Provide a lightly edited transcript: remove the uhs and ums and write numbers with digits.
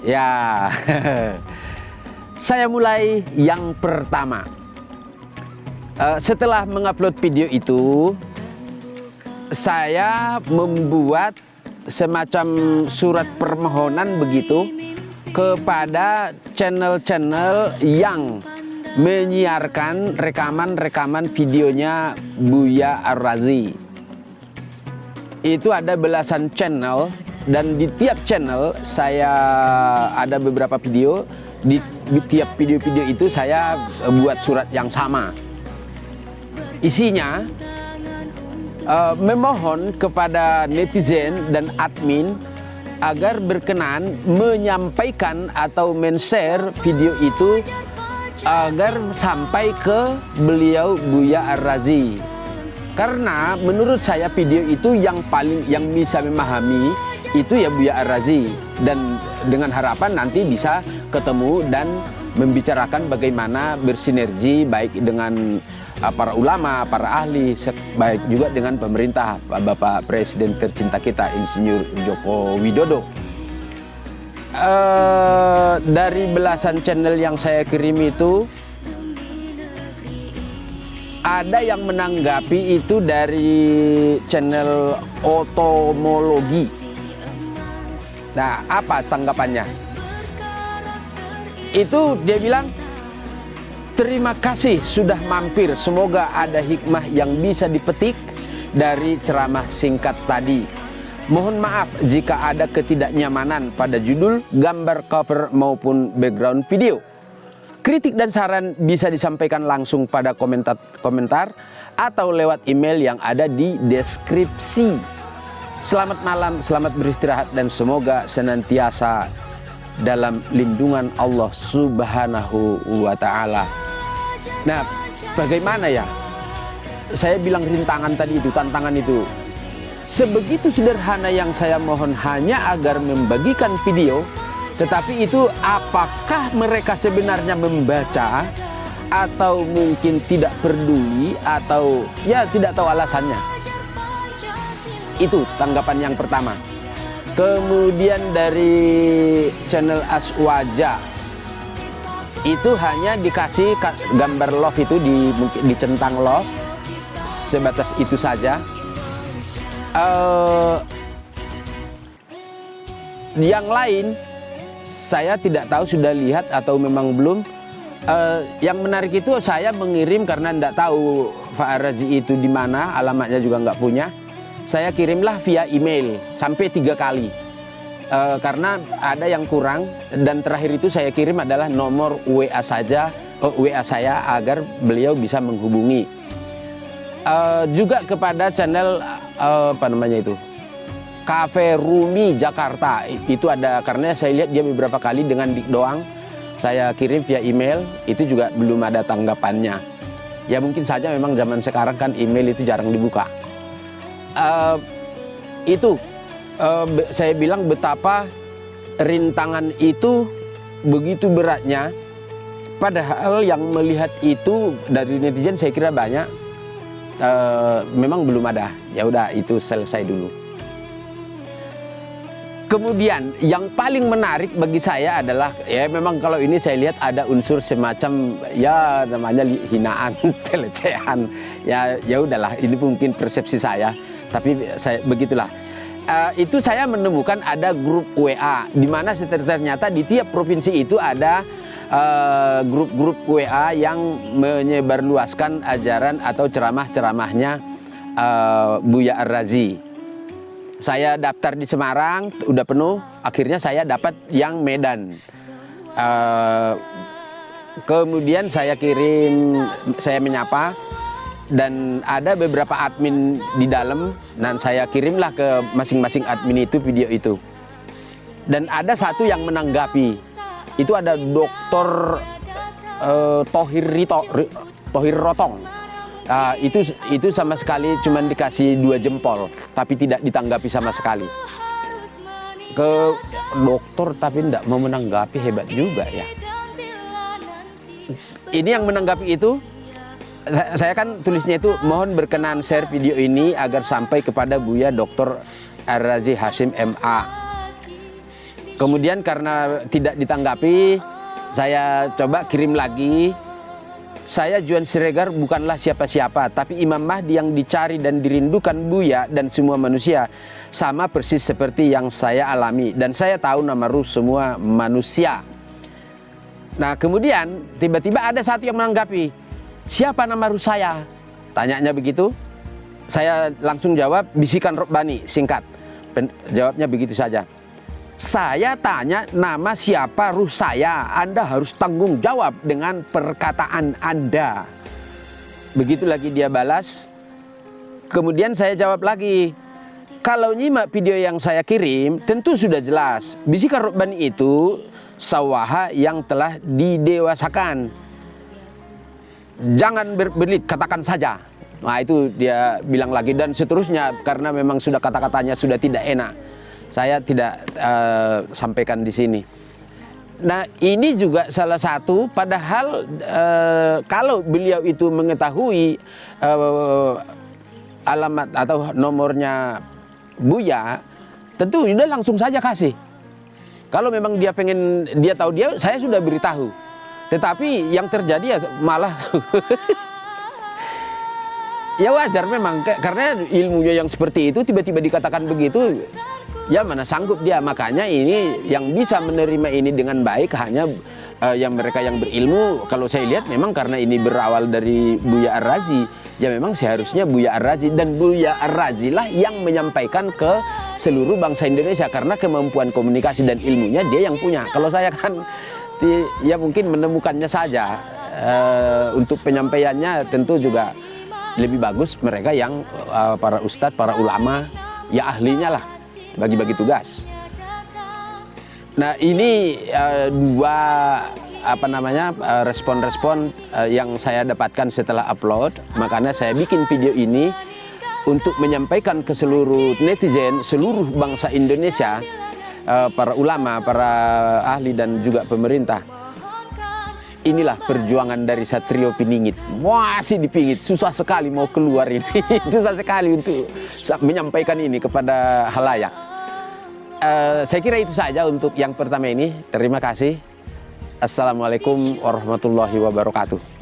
Ya, saya mulai yang pertama. Setelah mengupload video itu, saya membuat semacam surat permohonan begitu kepada channel-channel yang menyiarkan rekaman-rekaman videonya Buya Ar-Razi. Itu ada belasan channel. Dan di tiap channel saya ada beberapa video. Di tiap video-video itu saya buat surat yang sama. Isinya memohon kepada netizen dan admin agar berkenan menyampaikan atau men-share video itu agar sampai ke beliau Buya Ar-Razi. Karena menurut saya video itu yang bisa memahami itu ya Buya Ar-Razi, dan dengan harapan nanti bisa ketemu dan membicarakan bagaimana bersinergi baik dengan para ulama, para ahli, baik juga dengan pemerintah, Bapak Presiden tercinta kita Insinyur Joko Widodo. Dari belasan channel yang saya kirim itu, ada yang menanggapi itu dari channel otomologi. Nah, apa tanggapannya? Itu dia bilang, terima kasih sudah mampir, semoga ada hikmah yang bisa dipetik dari ceramah singkat tadi. Mohon maaf jika ada ketidaknyamanan pada judul, gambar cover maupun background video. Kritik dan saran bisa disampaikan langsung pada komentar atau lewat email yang ada di deskripsi. Selamat malam, selamat beristirahat, dan semoga senantiasa dalam lindungan Allah Subhanahu wa Ta'ala. Nah, bagaimana ya? Saya bilang rintangan tadi itu, tantangan itu. Sebegitu sederhana yang saya mohon hanya agar membagikan video, tetapi itu apakah mereka sebenarnya membaca atau mungkin tidak peduli atau ya tidak tahu alasannya. Itu tanggapan yang pertama. Kemudian dari channel Aswaja itu hanya dikasih gambar love itu dicentang love, sebatas itu saja. Yang lain saya tidak tahu sudah lihat atau memang belum. Yang menarik itu saya mengirim karena tidak tahu Pak Ar-Razi itu di mana, alamatnya juga nggak punya. Saya kirimlah via email sampai 3 kali karena ada yang kurang, dan terakhir itu saya kirim adalah nomor WA saya agar beliau bisa menghubungi. Juga kepada channel apa namanya itu, Cafe Rumi Jakarta, itu ada, karena saya lihat dia beberapa kali dengan Dik Doang saya kirim via email, itu juga belum ada tanggapannya. Ya mungkin saja memang zaman sekarang kan email itu jarang dibuka. Saya bilang betapa rintangan itu begitu beratnya, padahal yang melihat itu dari netizen saya kira banyak. Memang belum ada. Ya udah, itu selesai dulu. Kemudian yang paling menarik bagi saya adalah, ya memang kalau ini saya lihat ada unsur semacam ya namanya hinaan, pelecehan. Ya udahlah, ini mungkin persepsi saya. Tapi saya begitulah. Itu saya menemukan ada grup WA di mana ternyata di tiap provinsi itu ada grup-grup WA yang menyebarluaskan ajaran atau ceramah-ceramahnya Buya Ar-Razi. Saya daftar di Semarang, udah penuh. Akhirnya saya dapat yang Medan. Kemudian saya kirim, saya menyapa. Dan ada beberapa admin di dalam, dan saya kirimlah ke masing-masing admin itu video itu. Dan ada satu yang menanggapi, itu ada Dr. Thohir Rotong. Itu sama sekali cuma dikasih 2 jempol, tapi tidak ditanggapi sama sekali. Ke dokter tapi tidak mau menanggapi, hebat juga ya. Ini yang menanggapi itu. Saya kan tulisnya itu, mohon berkenan share video ini agar sampai kepada Buya Dr. Ar-Razi Hashim MA. Kemudian karena tidak ditanggapi, saya coba kirim lagi. Saya Juan Siregar bukanlah siapa-siapa, tapi Imam Mahdi yang dicari dan dirindukan Buya dan semua manusia, sama persis seperti yang saya alami. Dan saya tahu nama ruh semua manusia. Nah kemudian tiba-tiba ada satu yang menanggapi, siapa nama ruh saya? Tanyanya begitu. Saya langsung jawab, bisikan Robbani, singkat. Jawabnya begitu saja. Saya tanya nama siapa ruh saya, Anda harus tanggung jawab dengan perkataan Anda. Begitu lagi dia balas. Kemudian saya jawab lagi, kalau nyimak video yang saya kirim tentu sudah jelas, bisikan Robbani itu sawaha yang telah didewasakan. Jangan berbelit, katakan saja. Nah itu dia bilang lagi dan seterusnya, karena memang sudah kata-katanya sudah tidak enak. Saya tidak sampaikan di sini. Nah ini juga salah satu, padahal kalau beliau itu mengetahui alamat atau nomornya Buya, tentu sudah langsung saja kasih. Kalau memang dia pengen, dia tahu dia, saya sudah beritahu. Tetapi yang terjadi ya malah ya wajar memang, karena ilmunya yang seperti itu tiba-tiba dikatakan begitu, ya mana sanggup dia. Makanya ini yang bisa menerima ini dengan baik hanya yang mereka yang berilmu. Kalau saya lihat memang karena ini berawal dari Buya Ar-Razi, ya memang seharusnya Buya Ar-Razi, dan Buya Ar-Razi lah yang menyampaikan ke seluruh bangsa Indonesia, karena kemampuan komunikasi dan ilmunya dia yang punya. Kalau saya kan ya mungkin menemukannya saja. Untuk penyampaiannya tentu juga lebih bagus mereka yang para ustadz, para ulama, ya ahlinya lah bagi-bagi tugas. Nah ini dua respon-respon yang saya dapatkan setelah upload. Makanya saya bikin video ini untuk menyampaikan ke seluruh netizen, seluruh bangsa Indonesia, para ulama, para ahli dan juga pemerintah. Inilah perjuangan dari Satrio Piningit. Masih dipingit, susah sekali mau keluar ini. Susah sekali untuk menyampaikan ini kepada halayak. Saya kira itu saja untuk yang pertama ini. Terima kasih. Assalamualaikum warahmatullahi wabarakatuh.